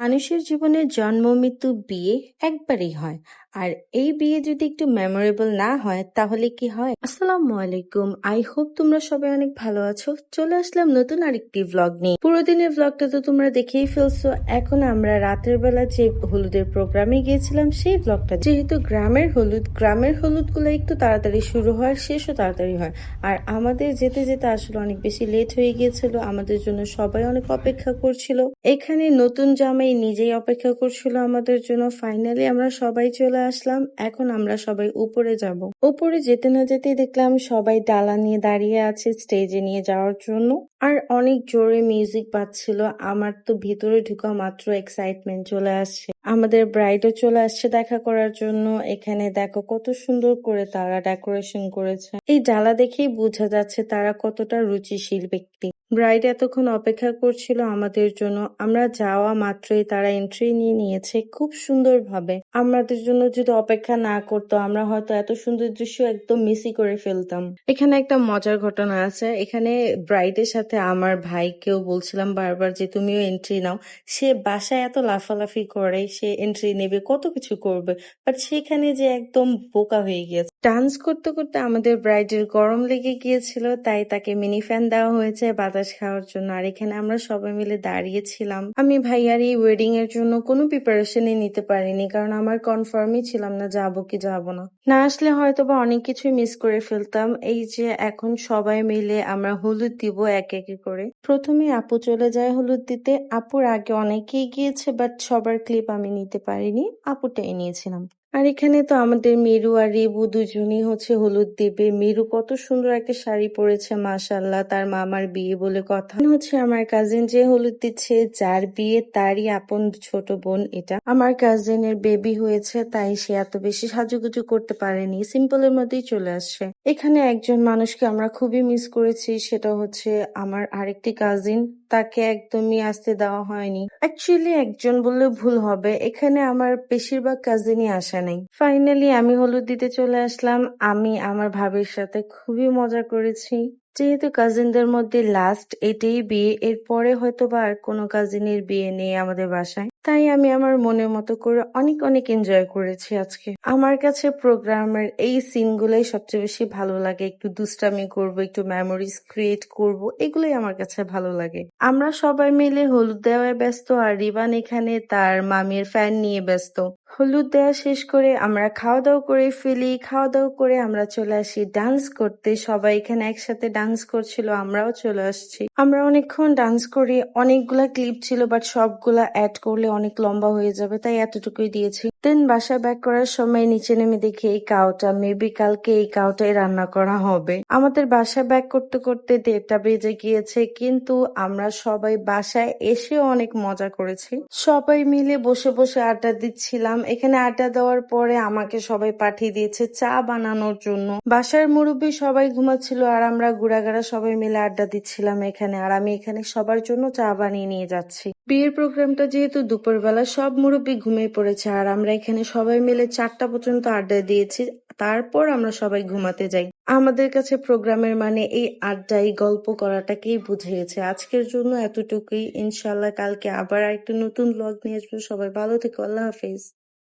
মানুষের জীবনে জন্ম মৃত্যু বিয়ে একবারই হয়। আর এই বিয়ে যদি একটু মেমোরেবল না হয় তাহলে কি হয়? আসসালামু আলাইকুম, আই হোপ তোমরা সবাই অনেক ভালো আছো। চলে আসলাম নতুন আরেকটি ভ্লগ নিয়ে। পুরো দিনের ভ্লগটা তো তোমরা দেখেই ফেলছো। এখন আমরা রাতের বেলা যে হলুদের প্রোগ্রামে গিয়েছিলাম সেই ভ্লগটা, যেহেতু গ্রামের হলুদ গুলো একটু তাড়াতাড়ি শুরু হয়, শেষও তাড়াতাড়ি হয়। আর আমাদের যেতে যেতে আসলে অনেক বেশি লেট হয়ে গিয়েছিল, আমাদের জন্য সবাই অনেক অপেক্ষা করছিল। এখানে নতুন জামাই নিজেই অপেক্ষা করছিল আমাদের জন্য। ফাইনালি আমরা সবাই চলে আসলাম। এখন আমরা সবাই উপরে যাব। উপরে যেতে না যেতেই দেখলাম সবাই ডালা নিয়ে দাঁড়িয়ে আছে স্টেজে নিয়ে যাওয়ার জন্য। আর অনেক জোরে মিউজিক বাজছিল। আমার তো ভিতরে ঢুকা মাত্র এক্সাইটমেন্ট চলে আসছে। আমাদের ব্রাইডও চলে আসছে দেখা করার জন্য। এখানে দেখো কত সুন্দর করে তারা ডেকোরেশন করেছে। এই ডালা দেখেই বোঝা যাচ্ছে তারা কতটা রুচিশীল ব্যক্তি। ব্রাইড এতক্ষণ অপেক্ষা করছিল আমাদের জন্য। আমরা যাওয়া মাত্রই তারা এন্ট্রি নিয়ে নিয়েছে খুব সুন্দরভাবে। আমাদের জন্য যদি অপেক্ষা না করতো আমরা হয়তো এত সুন্দর দৃশ্য একদম মিসই করে ফেলতাম। এখানে একটা মজার ঘটনা আছে। এখানে ব্রাইডের সাথে আমার ভাইকেও বলছিলাম বারবার যে তুমিও এন্ট্রি নাও। সে বাসায় এত লাফালাফি করে, সে এন্ট্রি নেবে, কত কিছু করবে, বাট সেখানে যে একদম বোকা হয়ে গিয়েছে। ডান্স করতে করতে আমাদের ব্রাইডের গরম লেগে গিয়েছিল, তাই তাকে মিনি ফ্যান দেওয়া হয়েছে বাতাস খাওয়ার জন্য। আর এখানে আমরা সবাই মিলে দাঁড়িয়েছিলাম। আমি ভাইয়ার এই ওয়েডিং এর জন্য কোনো প্রিপারেশনই নিতে পারিনি, কারণ আমার কনফার্মই ছিলাম না যাবো কি যাবো না। না আসলে হয়তো বা অনেক কিছুই মিস করে ফেলতাম। এই যে এখন সবাই মিলে আমরা হলুদ দিব এক একে করে। প্রথমে আপু চলে যায় হলুদ দিতে। আপুর আগে অনেকেই গিয়েছে, বাট সবার ক্লিপ আমি নিতে পারিনি, আপুটাই নিয়েছিলাম। আর এখানে তো আমাদের মিরু আর রিবু দুজনেই হচ্ছে হলুদ দিবে। মিরু কত সুন্দর একটা শাড়ি পরেছে, মাশাআল্লাহ। তার মামার বিয়ে বলে কথা। হচ্ছে আমার কাজিন যে হলুদ দিচ্ছে, যার বিয়ে তারই আপন ছোট বোন। এটা আমার কাজিনের বেবি হয়েছে, তাই সে এত বেশি সাজুগুজু করতে পারেনি, সিম্পলের মধ্যেই চলে আসছে। এখানে একজন মানুষকে আমরা খুবই মিস করেছি, সেটা হচ্ছে আমার আরেকটি কাজিন। তাকে একদমই আসতে দেওয়া হয়নি। অ্যাকচুয়ালি একজন বললে ভুল হবে, এখানে আমার বেশিরভাগ কাজিনই আসে নাই। ফাইনালি আমি হলুদ দিতে চলে আসলাম। আমি আমার ভাবির সাথে খুবই মজা করেছি। যেহেতু কাজিনদের মধ্যে লাস্ট এটাই বিয়ে, এরপরে হয়তো বা আর কোনো কাজিনের বিয়ে নেই আমাদের বাসায়, তাই আমি আমার মনের মতো করে অনেক অনেক এনজয় করেছি আজকে। আমার কাছে প্রোগ্রামের এই সিনগুলোই সবচেয়ে বেশি ভালো লাগে। একটু দুষ্টামি করব, একটু মেমোরিজ ক্রিয়েট করব, এগুলোই আমার কাছে ভালো লাগে। আমরা সবাই মিলে হলুদ দেওয়ায় ব্যস্ত, আর রিবান এখানে তার মামির ফ্যান নিয়ে ব্যস্ত। হলুদ দেওয়া শেষ করে আমরা খাওয়া দাওয়া করে ফেলি। খাওয়া দাওয়া করে আমরা চলে আসি ডান্স করতে। সবাই এখানে একসাথে ডান্স করছিল, আমরাও চলে আসছি। আমরা অনেকক্ষণ ডান্স করি। অনেকগুলা ক্লিপ ছিল, বাট সবগুলা অ্যাড করলে অনেক লম্বা হয়ে যাবে, তাই এতটুকুই দিয়েছি। দেন বাসায় ব্যাক করার সময় নিচে নেমে দেখি এই কাউটা মেবি কালকে এই কাউটাই রান্না করা হবে। আমাদের বাসায় ব্যাক করতে করতে 1:30টা বেজে গিয়েছে, কিন্তু আমরা সবাই বাসায় এসেও অনেক মজা করেছি। সবাই মিলে বসে বসে আড্ডা দিচ্ছিলাম। এখানে আড্ডা দেওয়ার পরে আমাকে সবাই পাঠিয়ে দিয়েছে চা বানানোর জন্য। বাসার মুরব্বি সবাই ঘুমাচ্ছিল, আর আমরা গুড়াগাড়া সবাই মিলে আড্ডা দিচ্ছিলাম এখানে। আর আমি এখানে সবার জন্য চা বানিয়ে নিয়ে যাচ্ছি। বিয়ের প্রোগ্রামটা যেহেতু দুপুরবেলা, সব মুরব্বি ঘুমিয়ে পড়েছে, আর আমরা এখানে সবাই মিলে 4টা পর্যন্ত আড্ডা দিয়েছি। তারপর আমরা সবাই ঘুমাতে যাই। আমাদের কাছে প্রোগ্রামের মানে এই আড্ডাই, গল্প করাটাকেই বুঝিয়েছে। আজকের জন্য এতটুকুই। ইনশাল্লাহ কালকে আবার একটা নতুন ব্লগ নিয়ে আসবো। সবাই ভালো থেকো, আল্লাহ হাফেজ।